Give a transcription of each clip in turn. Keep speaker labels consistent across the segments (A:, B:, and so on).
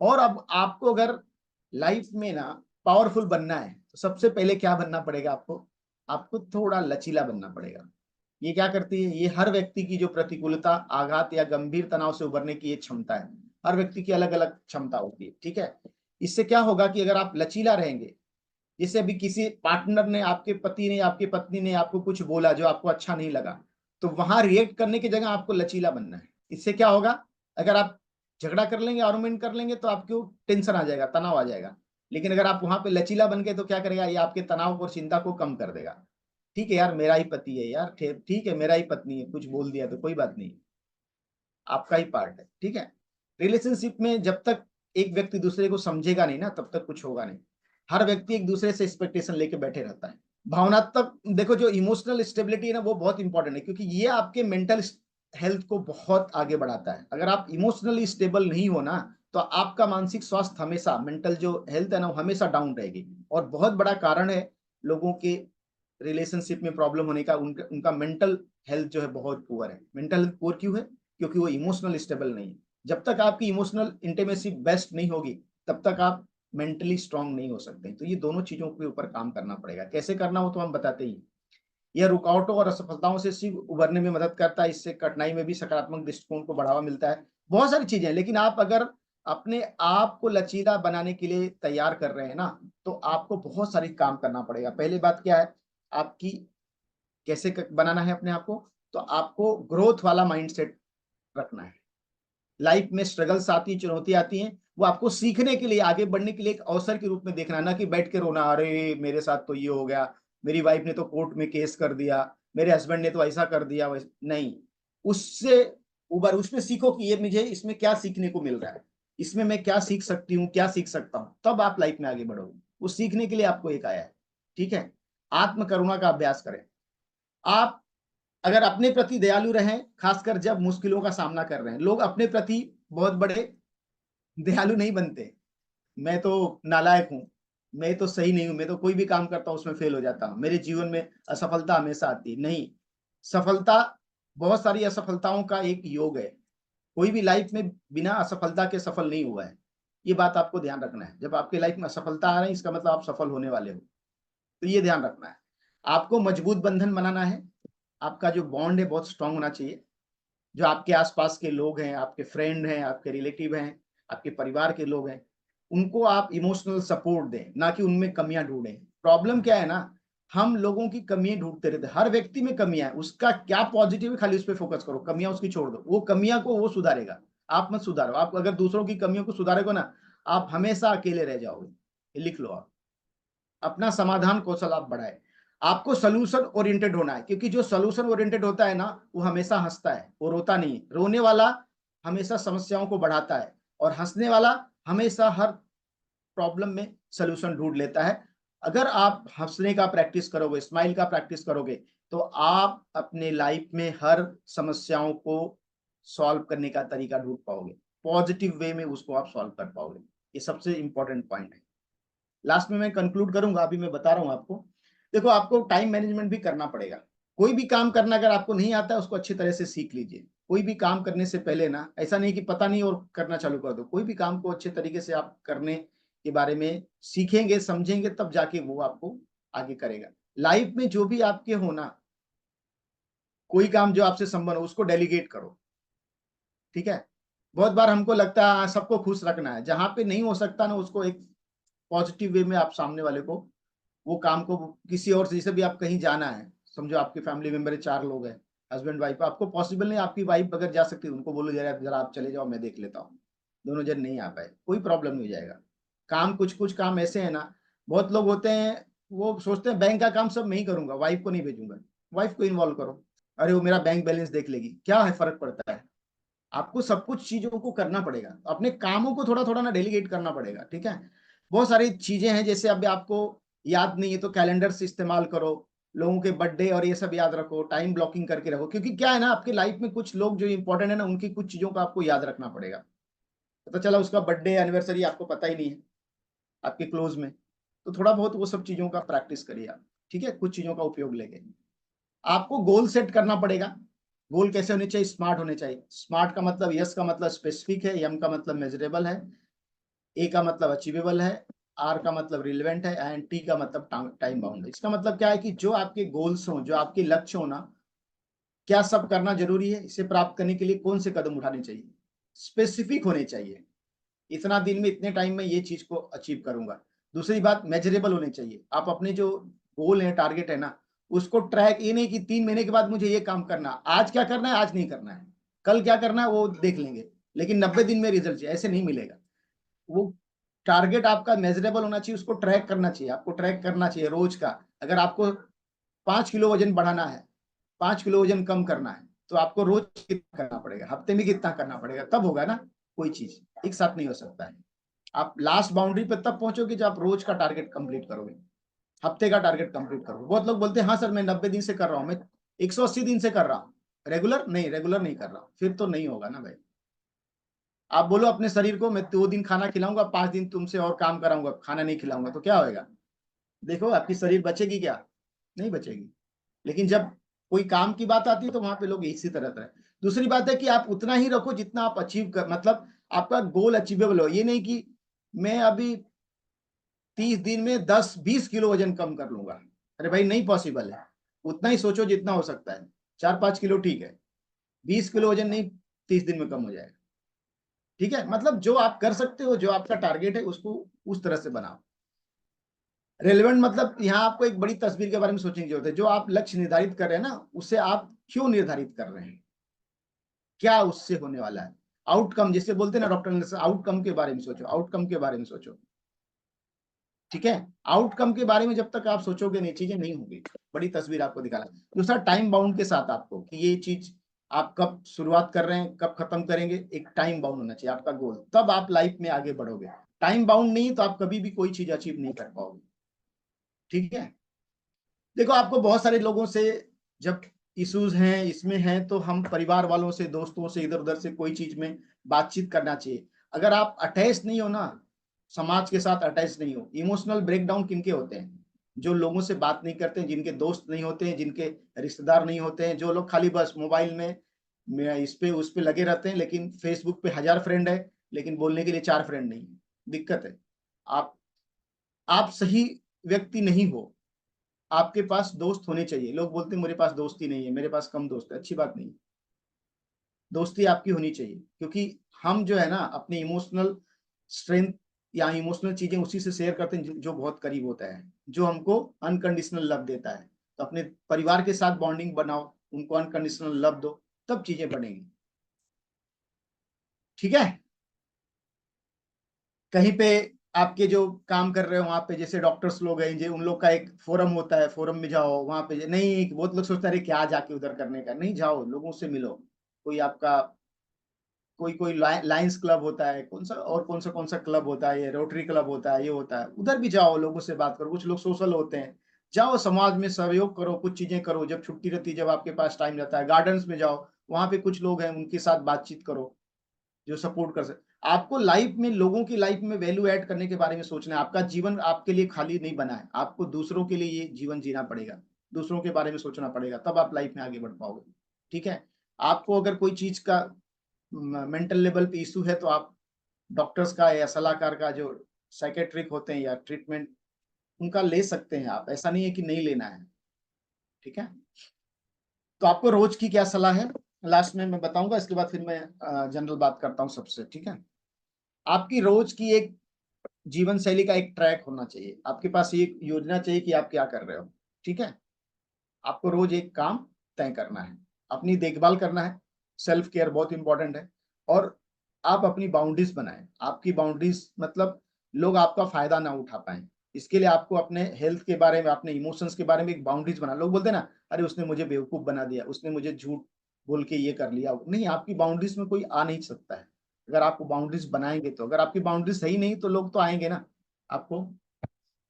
A: और अब आपको अगर लाइफ में ना पावरफुल बनना है तो सबसे पहले क्या बनना पड़ेगा आपको? आपको थोड़ा लचीला बनना पड़ेगा। ये क्या करती है? ये हर व्यक्ति की जो प्रतिकूलता, आघात या गंभीर तनाव से उभरने की ये क्षमता है। हर व्यक्ति की अलग अलग क्षमता होती है, ठीक है। इससे क्या होगा कि अगर आप लचीला रहेंगे, जैसे अभी किसी पार्टनर ने, आपके पति ने, आपकी पत्नी ने आपको कुछ बोला जो आपको अच्छा नहीं लगा, तो वहां रिएक्ट करने की जगह आपको लचीला बनना है। इससे क्या होगा? अगर आप झगड़ा कर लेंगे, आर्गुमेंट कर लेंगे, तो आपको टेंशन आ जाएगा, तनाव आ जाएगा। लेकिन अगर आप वहां पे लचीला बन गए तो क्या करेगा? ये आपके तनाव और चिंता को कम कर देगा। ठीक है यार, मेरा ही पति है यार, ठीक है, मेरा ही पत्नी है, कुछ बोल दिया तो कोई बात नहीं, आपका ही पार्ट है, ठीक है। रिलेशनशिप में जब तक एक व्यक्ति दूसरे को समझेगा नहीं ना, तब तक कुछ होगा नहीं। हर व्यक्ति एक दूसरे से एक्सपेक्टेशन लेके बैठे रहता है। भावनात्मक देखो, जो इमोशनल स्टेबिलिटी है ना, वो बहुत इंपॉर्टेंट है, क्योंकि ये आपके मेंटल हेल्थ को बहुत आगे बढ़ाता है। अगर आप इमोशनली स्टेबल नहीं हो ना, तो आपका मानसिक स्वास्थ्य हमेशा, मेंटल जो हेल्थ है ना, वो हमेशा डाउन रहेगी। और बहुत बड़ा कारण है लोगों के रिलेशनशिप में प्रॉब्लम होने का, उनका उनका मेंटल हेल्थ जो है बहुत पुअर है। मेंटल हेल्थ पुअर क्यों है? क्योंकि वो इमोशनल स्टेबल नहीं है। जब तक आपकी इमोशनल इंटीमेसी बेस्ट नहीं होगी, तब तक आप मेंटली स्ट्रांग नहीं हो सकते। तो ये दोनों चीजों के ऊपर काम करना पड़ेगा। कैसे करना हो तो हम बताते ही। यह रुकावटों और असफलताओं से सीख उभरने में मदद करता है। इससे कठिनाई में भी सकारात्मक दृष्टिकोण को बढ़ावा मिलता है। बहुत सारी चीजें हैं, लेकिन आप अगर अपने आप को लचीला बनाने के लिए तैयार कर रहे हैं ना, तो आपको बहुत सारी काम करना पड़ेगा। पहली बात क्या है आपकी? कैसे बनाना है अपने आप को? तो आपको ग्रोथ वाला माइंडसेट रखना है। लाइफ में स्ट्रगल्स आती हैं, चुनौती आती हैं, वो आपको सीखने के लिए, आगे बढ़ने के लिए एक अवसर के रूप में देखना, ना कि बैठ के रोना, अरे मेरे साथ तो ये हो गया, मेरी वाइफ ने तो कोर्ट में केस कर दिया, मेरे हस्बैंड ने तो ऐसा कर दिया, वैसे नहीं। उससे उबर, उसमें सीखो कि ये मुझे इसमें क्या सीखने को मिल रहा है, इसमें मैं क्या सीख सकती हूँ, क्या सीख सकता हूँ, तब आप लाइफ में आगे बढ़ोगे। वो सीखने के लिए आपको एक आया है, ठीक है। आत्म करुणा का अभ्यास करें। आप अगर अपने प्रति दयालु रहें, खासकर जब मुश्किलों का सामना कर रहे हैं। लोग अपने प्रति बहुत बड़े दयालु नहीं बनते। मैं तो नालायक हूं, मैं तो सही नहीं हूं, मैं तो कोई भी काम करता हूं उसमें फेल हो जाता हूं, मेरे जीवन में असफलता हमेशा आती है। नहीं, सफलता, बहुत सारी असफलताओं का एक योग है। कोई भी लाइफ में बिना असफलता के सफल नहीं हुआ है। ये बात आपको ध्यान रखना है। जब आपके लाइफ में असफलता आ रही है, इसका मतलब आप सफल होने वाले हो। तो ये ध्यान रखना है। आपको मजबूत बंधन बनाना है। आपका जो बॉन्ड है बहुत स्ट्रांग होना चाहिए। जो आपके आसपास के लोग हैं, आपके फ्रेंड हैं, आपके रिलेटिव हैं, आपके परिवार के लोग हैं, उनको आप इमोशनल सपोर्ट दें, ना कि उनमें कमियां ढूंढें। प्रॉब्लम क्या है ना, हम लोगों की कमियां ढूंढते रहते हैं। हर व्यक्ति में कमियां है, उसका क्या पॉजिटिव है खाली उस पर फोकस करो, कमियां उसकी छोड़ दो। वो कमियां को वो सुधारेगा, आप मत सुधारो। आप अगर दूसरों की कमियों को सुधारेगा ना, आप हमेशा अकेले रह जाओगे। ये लिख लो आप। अपना समाधान कौशल आप बढ़ाए। आपको सोल्यूशन ओरिएंटेड होना है, क्योंकि जो सोल्यूशन ओरिएंटेड होता है ना, वो हमेशा हंसता है, वो रोता नहीं। रोने वाला हमेशा समस्याओं को बढ़ाता है, और हंसने वाला हमेशा हर प्रॉब्लम में सोल्यूशन ढूंढ लेता है। अगर आप हंसने का प्रैक्टिस करोगे, स्माइल का प्रैक्टिस करोगे, तो आप अपने लाइफ में हर समस्याओं को सॉल्व करने का तरीका ढूंढ पाओगे। पॉजिटिव वे में उसको आप सॉल्व कर पाओगे। ये सबसे इंपॉर्टेंट पॉइंट है। लास्ट में मैं कंक्लूड करूंगा, अभी मैं बता रहा हूं आपको। देखो, आपको टाइम मैनेजमेंट भी करना पड़ेगा। कोई भी काम करना अगर आपको नहीं आता है, उसको अच्छी तरह से सीख लीजिए। कोई भी काम करने से पहले ना, ऐसा नहीं कि पता नहीं और करना चालू कर दो। कोई भी काम को अच्छे तरीके से आप करने के बारे में सीखेंगे, समझेंगे, तब जाके वो आपको आगे करेगा। लाइफ में जो भी आपके होना, कोई काम जो आपसे संबंध हो, उसको डेलीगेट करो, ठीक है। बहुत बार हमको लगता है सबको खुश रखना है, जहां पे नहीं हो सकता ना, उसको एक पॉजिटिव वे में आप सामने वाले को, वो काम को किसी और से, जैसे भी आप कहीं जाना है, समझो आपके फैमिली मेंबर है, 4 लोग हैं, हस्बैंड वाइफ, आपको पॉसिबल नहीं, आपकी वाइफ अगर जा सकती है, उनको बोलो जरा जरा आप चले जाओ, मैं देख लेता हूँ। दोनों जन नहीं आ पाए, कोई प्रॉब्लम नहीं हो जाएगा। काम, कुछ कुछ काम ऐसे है ना, बहुत लोग होते हैं वो सोचते हैं बैंक का काम सब मैं ही करूंगा, वाइफ को नहीं भेजूंगा। वाइफ को इन्वॉल्व करो, अरे वो मेरा बैंक बैलेंस देख लेगी, क्या है फर्क पड़ता है। आपको सब कुछ चीजों को करना पड़ेगा, अपने कामों को थोड़ा थोड़ा ना डेलीगेट करना पड़ेगा, ठीक है। बहुत सारी चीजें हैं, जैसे अभी आपको याद नहीं है तो कैलेंडर से इस्तेमाल करो, लोगों के बर्थडे और ये सब याद रखो, टाइम ब्लॉकिंग करके रखो। क्योंकि क्या है ना, आपके लाइफ में कुछ लोग जो इंपॉर्टेंट है ना, उनकी कुछ चीजों का आपको याद रखना पड़ेगा। पता चला उसका बर्थडे एनिवर्सरी आपको पता ही नहीं है आपके क्लोज में, तो थोड़ा बहुत वो सब चीजों का प्रैक्टिस करिए आप, ठीक है, कुछ चीजों का उपयोग लेके। आपको गोल सेट करना पड़ेगा। गोल कैसे होने चाहिए? स्मार्ट होने चाहिए। स्मार्ट का मतलब, यस का मतलब स्पेसिफिक है, यम का मतलब मेजरेबल है, ए का मतलब अचीवेबल है, आर का मतलब रिलेवेंट है एंड टी का मतलब टाइम बाउंड है। इसका मतलब क्या है कि जो आपके गोल्स हो, जो आपके लक्ष्य हो ना, क्या सब करना जरूरी है, इसे प्राप्त करने के लिए कौन से कदम उठाने चाहिए, स्पेसिफिक होने चाहिए। इतना दिन में इतने टाइम में ये चीज को अचीव करूंगा। दूसरी बात, मेजरेबल होने चाहिए। आप अपने जो गोल है, टारगेट है ना, उसको ट्रैक, ये नहीं कि 3 महीने के बाद मुझे ये काम करना, आज क्या करना है आज नहीं करना है, कल क्या करना है वो देख लेंगे, लेकिन 90 दिन में रिजल्ट चाहिए, ऐसे नहीं मिलेगा। वो टारगेट आपका मेजरेबल होना चाहिए, उसको ट्रैक करना चाहिए, आपको ट्रैक करना चाहिए रोज का। अगर आपको 5 किलो वजन बढ़ाना है, 5 किलो वजन कम करना है, तो आपको रोज कितना करना पड़ेगा, हफ्ते में कितना करना पड़ेगा, तब होगा ना। कोई चीज एक साथ नहीं हो सकता है। आप लास्ट बाउंड्री पे तब पहुंचोगे जब आप रोज का टारगेट कंप्लीट करोगे, हफ्ते का टारगेट कंप्लीट करोगे। बहुत लोग बोलते हैं हाँ सर मैं 90 दिन से कर रहा हूँ, मैं 180 दिन से कर रहा हूँ, रेगुलर नहीं कर रहा हूँ, फिर तो नहीं होगा ना भाई। आप बोलो अपने शरीर को मैं 2 दिन खाना खिलाऊंगा, 5 दिन तुमसे और काम कराऊंगा, खाना नहीं खिलाऊंगा, तो क्या होएगा? देखो आपकी शरीर बचेगी क्या? नहीं बचेगी। लेकिन जब कोई काम की बात आती है तो वहां पे लोग इसी तरह है। दूसरी बात है कि आप उतना ही रखो जितना आप अचीव कर, मतलब आपका गोल अचीवेबल हो। ये नहीं कि मैं अभी 30 दिन में 10-20 किलो वजन कम कर लूंगा, अरे भाई नहीं पॉसिबल है। उतना ही सोचो जितना हो सकता है, 4-5 किलो ठीक है, 20 किलो वजन नहीं 30 दिन में कम हो जाएगा। ठीक है, मतलब जो आप कर सकते हो, जो आपका टारगेट है उसको उस तरह से बनाओ। रेलेवेंट मतलब यहाँ आपको एक बड़ी तस्वीर के बारे में सोचने की जरूरत है। जो आप लक्ष्य निर्धारित कर रहे हैं ना, उसे आप क्यों निर्धारित कर रहे हैं, क्या उससे होने वाला है, आउटकम जिसे बोलते हैं ना डॉक्टर ने, आउटकम के बारे में सोचो, आउटकम के बारे में सोचो। ठीक है, आउटकम के बारे में जब तक आप सोचोगे नहीं, चीजें नहीं होंगी। बड़ी तस्वीर आपको दिखाना। दूसरा, टाइम बाउंड के साथ आपको कि ये चीज आप कब शुरुआत कर रहे हैं कब खत्म करेंगे, एक टाइम बाउंड होना चाहिए आपका गोल, तब आप लाइफ में आगे बढ़ोगे। टाइम बाउंड नहीं तो आप कभी भी कोई चीज अचीव नहीं कर पाओगे। ठीक है, देखो आपको बहुत सारे लोगों से जब इश्यूज हैं इसमें हैं, तो हम परिवार वालों से, दोस्तों से, इधर उधर से कोई चीज में बातचीत करना चाहिए। अगर आप अटैच नहीं हो ना, समाज के साथ अटैच नहीं हो, इमोशनल ब्रेकडाउन किनके होते हैं? जो लोगों से बात नहीं करते, जिनके दोस्त नहीं होते हैं, जिनके रिश्तेदार नहीं होते हैं, जो लोग खाली बस मोबाइल में इस पे उस पे लगे रहते हैं, लेकिन फेसबुक पे 1000 फ्रेंड है लेकिन बोलने के लिए 4 फ्रेंड नहीं है। दिक्कत है। आप आप सही व्यक्ति नहीं हो। आपके पास दोस्त होने चाहिए। लोग बोलते हैं मेरे पास दोस्ती नहीं है, मेरे पास कम दोस्त है, अच्छी बात नहीं। दोस्ती आपकी होनी चाहिए, क्योंकि हम जो है ना अपने इमोशनल स्ट्रेंथ या इमोशनल चीजें उसी से शेयर करते हैं जो बहुत करीब होता है, जो हमको अनकंडीशनल लव देता है। तो अपने परिवार के साथ बॉन्डिंग बनाओ, उनको अनकंडीशनल लव दो, तब चीजें बनेंगी। ठीक है, कहीं पे आपके जो काम कर रहे हो वहां पे जैसे डॉक्टर्स लोग हैं, जो उन लोग का एक फोरम होता है, फोरम में जाओ, वहां पे नहीं, बहुत लोग सोचते हैं क्या जाके उधर करने का, नहीं जाओ, लोगों से मिलो। कोई आपका कोई कोई लायंस क्लब होता है, कौन सा क्लब होता है, ये रोटरी क्लब होता है, ये होता है, उधर भी जाओ, लोगों से बात करो। कुछ लोग सोशल होते हैं, जाओ समाज में सहयोग करो, कुछ चीजें करो। जब छुट्टी रहती है, जब आपके पास टाइम रहता है, गार्डन्स में जाओ, वहां पे कुछ लोग हैं उनके साथ बातचीत करो जो सपोर्ट कर सकते। आपको लाइफ में, लोगों की लाइफ में वैल्यू ऐड करने के बारे में सोचना है। आपका जीवन आपके लिए खाली नहीं बना है, आपको दूसरों के लिए ये जीवन जीना पड़ेगा, दूसरों के बारे में सोचना पड़ेगा, तब आप लाइफ में आगे बढ़ पाओगे। ठीक है, आपको अगर कोई चीज का मेंटल लेवल पे इशू है, तो आप डॉक्टर्स का या सलाहकार का, जो साइकेट्रिक होते हैं या ट्रीटमेंट, उनका ले सकते हैं आप, ऐसा नहीं है कि नहीं लेना है। ठीक है, तो आपको रोज की क्या सलाह है लास्ट में मैं बताऊंगा, इसके बाद फिर मैं जनरल बात करता हूँ सबसे। ठीक है, आपकी रोज की एक जीवन शैली का एक ट्रैक होना चाहिए, आपके पास एक योजना चाहिए कि आप क्या कर रहे हो। ठीक है, आपको रोज एक काम तय करना है, अपनी देखभाल करना है, सेल्फ केयर बहुत इंपॉर्टेंट है। और आप अपनी बाउंड्रीज बनाएं। आपकी बाउंड्रीज मतलब लोग आपका फायदा ना उठा पाए, इसके लिए आपको अपने हेल्थ के बारे में, अपने इमोशंस के बारे में एक बाउंड्रीज बना। लोग बोलते हैं ना, अरे उसने मुझे बेवकूफ बना दिया, उसने मुझे झूठ बोल के ये कर लिया, नहीं, आपकी बाउंड्रीज में कोई आ नहीं सकता है अगर आप बाउंड्रीज बनाएंगे तो। अगर आपकी बाउंड्रीज सही नहीं तो लोग तो आएंगे ना आपको।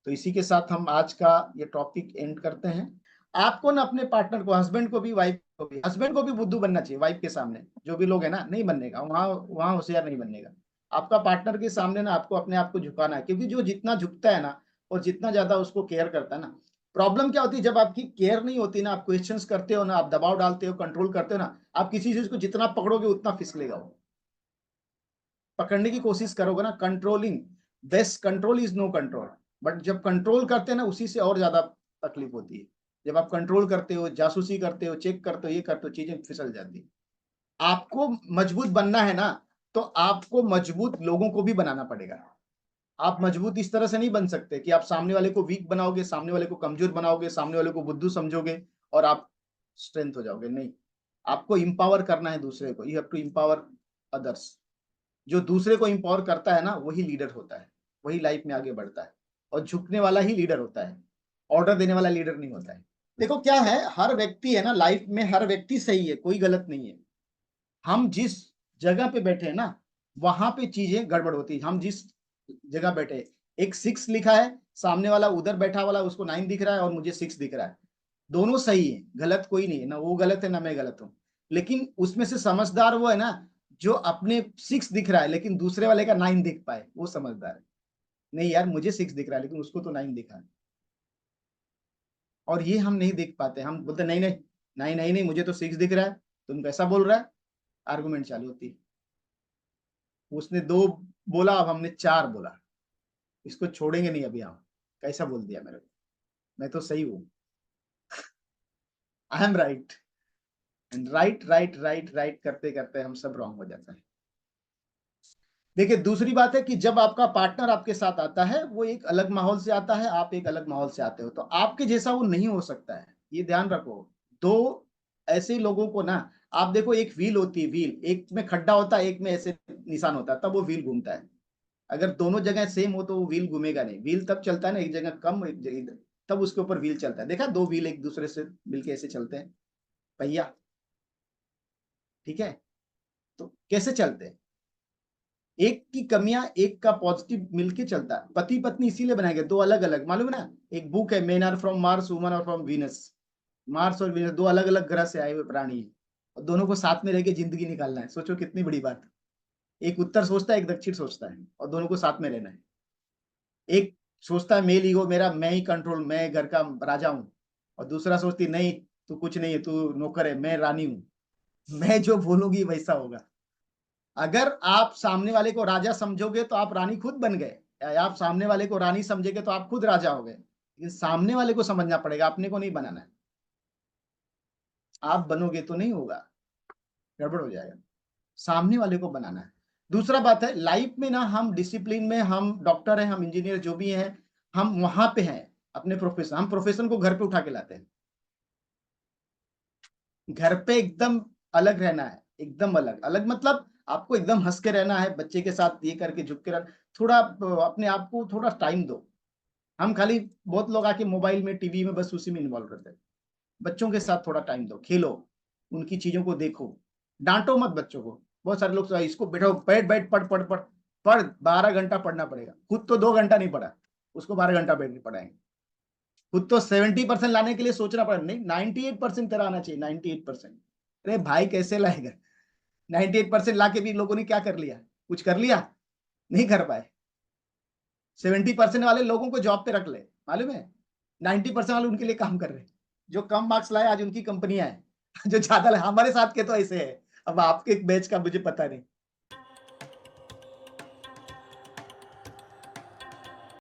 A: तो इसी के साथ हम आज का ये टॉपिक एंड करते हैं। आपको ना अपने पार्टनर को, हस्बैंड को भी, वाइफ को भी, हस्बैंड को भी बुद्धू बनना चाहिए वाइफ के सामने। जो भी लोग है ना, नहीं बनने का, वहां वहां होशियार नहीं बनने का। आपका पार्टनर के सामने ना आपको अपने आप को झुकाना है, क्योंकि जो जितना झुकता है ना और जितना ज्यादा उसको केयर करता है ना, प्रॉब्लम क्या होती है जब आपकी केयर नहीं होती ना, आप क्वेश्चंस करते हो ना, आप दबाव डालते हो, कंट्रोल करते हो ना, आप किसी चीज को जितना पकड़ोगे उतना फिसलेगा वो। पकड़ने की कोशिश करोगे ना, controlling, best control is no control, but जब कंट्रोल करते हैं ना उसी से और ज्यादा तकलीफ होती है। जब आप कंट्रोल करते हो, जासूसी करते हो, चेक करते हो, ये करते हो, चीजें फिसल जाती है। आपको मजबूत बनना है ना, तो आपको मजबूत लोगों को भी बनाना पड़ेगा। आप मजबूत इस तरह से नहीं बन सकते कि आप सामने वाले को वीक बनाओगे, सामने वाले को कमजोर बनाओगे, सामने वाले को बुद्धू समझोगे और आप स्ट्रेंथ हो जाओगे। नहीं, आपको इंपावर करना है दूसरे को। You have to empower others. जो दूसरे को इंपावर करता है ना, वही लीडर होता है, वही लाइफ में आगे बढ़ता है। और झुकने वाला ही लीडर होता है, ऑर्डर देने वाला लीडर नहीं होता है। देखो क्या है, हर व्यक्ति है ना लाइफ में, हर व्यक्ति सही है, कोई गलत नहीं है। हम जिस जगह पे बैठे हैं ना, वहां पे चीजें गड़बड़ होती है। हम जिस जगह बैठे, एक 6 लिखा है, सामने वाला उधर बैठा वाला उसको 9 दिख रहा है और मुझे 6 दिख रहा है। दोनों सही है, गलत कोई नहीं है, ना वो गलत है ना मैं गलत हूं। लेकिन उसमें से समझदार वो है ना, जो अपने 6 दिख रहा है लेकिन दूसरे वाले का 9 दिख पाए, वो समझदार है। नहीं यार, मुझे 6 दिख रहा है लेकिन उसको तो 9 दिखा है। और ये हम नहीं देख पाते, हम बोलते नहीं नहीं नहीं नहीं नहीं, मुझे तो 6 दिख रहा है, तुम कैसा बोल रहा है। आर्गुमेंट चालू होती है। उसने 2 बोला, अब हमने 4 बोला, इसको छोड़ेंगे नहीं अभी हम। कैसा बोल दिया मेरे को, मैं तो सही हूँ, I am right. And right right right right करते करते हम सब रॉन्ग हो जाता है। देखिए दूसरी बात है कि जब आपका पार्टनर आपके साथ आता है, वो एक अलग माहौल से आता है, आप एक अलग माहौल से आते हो, तो आपके जैसा वो नहीं हो सकता है, ये ध्यान रखो। 2 ऐसे लोगों को ना, आप देखो, एक व्हील होती है, व्हील एक में खड्डा होता है, एक में ऐसे निशान होता है, तब वो व्हील घूमता है। अगर दोनों जगह सेम हो तो वो व्हील घूमेगा नहीं। व्हील तब चलता है ना, एक जगह कम एक जगह इधर, तब उसके ऊपर व्हील चलता है। देखा, 2 व्हील एक दूसरे से मिलके ऐसे चलते हैं, पहिया, ठीक है। तो कैसे चलते हैं, एक की कमियां एक का पॉजिटिव मिलके चलता है। पति पत्नी इसीलिए बनाए गए, 2 अलग अलग, मालूम है ना। एक बुक है, men are from Mars, woman are from Venus. Mars और वीनस 2 अलग अलग ग्रह से आए हुए प्राणी हैं, और दोनों को साथ में रह के जिंदगी निकालना है। सोचो कितनी बड़ी बात। एक उत्तर सोचता है, एक दक्षिण सोचता है, और दोनों को साथ में रहना है। एक सोचता है मेल ईगो मेरा, मैं ही कंट्रोल, मैं घर का राजा हूँ, और दूसरा सोचती नहीं, तू कुछ नहीं है, तू नौकर है, मैं रानी हूँ, मैं जो बोलूंगी वैसा होगा। अगर आप सामने वाले को राजा समझोगे तो आप रानी खुद बन गए, या आप सामने वाले को रानी समझेगे तो आप खुद राजा हो गए। लेकिन सामने वाले को समझना पड़ेगा, अपने को नहीं बनाना है। आप बनोगे तो नहीं होगा, गड़बड़ हो जाएगा। सामने वाले को बनाना है। दूसरा बात है, लाइफ में ना हम डिसिप्लिन में, हम डॉक्टर हैं, हम इंजीनियर जो भी हैं, हम वहां पे हैं अपने प्रोफेशन, हम प्रोफेशन को घर पे उठा के लाते हैं। घर पे एकदम अलग रहना है, एकदम अलग अलग, मतलब आपको एकदम हंस के रहना है, बच्चे के साथ ये करके झुक के रहना। थोड़ा अपने आप को थोड़ा टाइम दो। हम खाली, बहुत लोग आके मोबाइल में, टीवी में, बस उसी में इन्वॉल्व रहते हैं। बच्चों के साथ थोड़ा टाइम दो, खेलो, उनकी चीजों को देखो, डांटो मत बच्चों को। बहुत सारे लोग तो इसको बैठो, बैठ बैठ पढ़ पढ़ पढ़ पढ़, 12 घंटा पढ़ना पड़ेगा। खुद तो 2 घंटा नहीं पढ़ा, उसको 12 घंटा बैठ के पढ़ाएंगे। खुद तो 70% लाने के लिए सोचना पड़ा, नहीं 98% तेरा आना चाहिए, 98%। अरे भाई कैसे लाएगा, 98% ला के भी लोगों ने क्या कर लिया, कुछ कर लिया, नहीं कर पाए। 70% वाले लोगों को जॉब पे रख ले, मालूम है, 90% वाले उनके लिए काम कर रहे हैं। जो कम मार्क्स लाए आज उनकी कंपनियां हैं जो ज्यादा लाए, हमारे साथ के तो ऐसे है। अब आपके बैच का मुझे पता नहीं,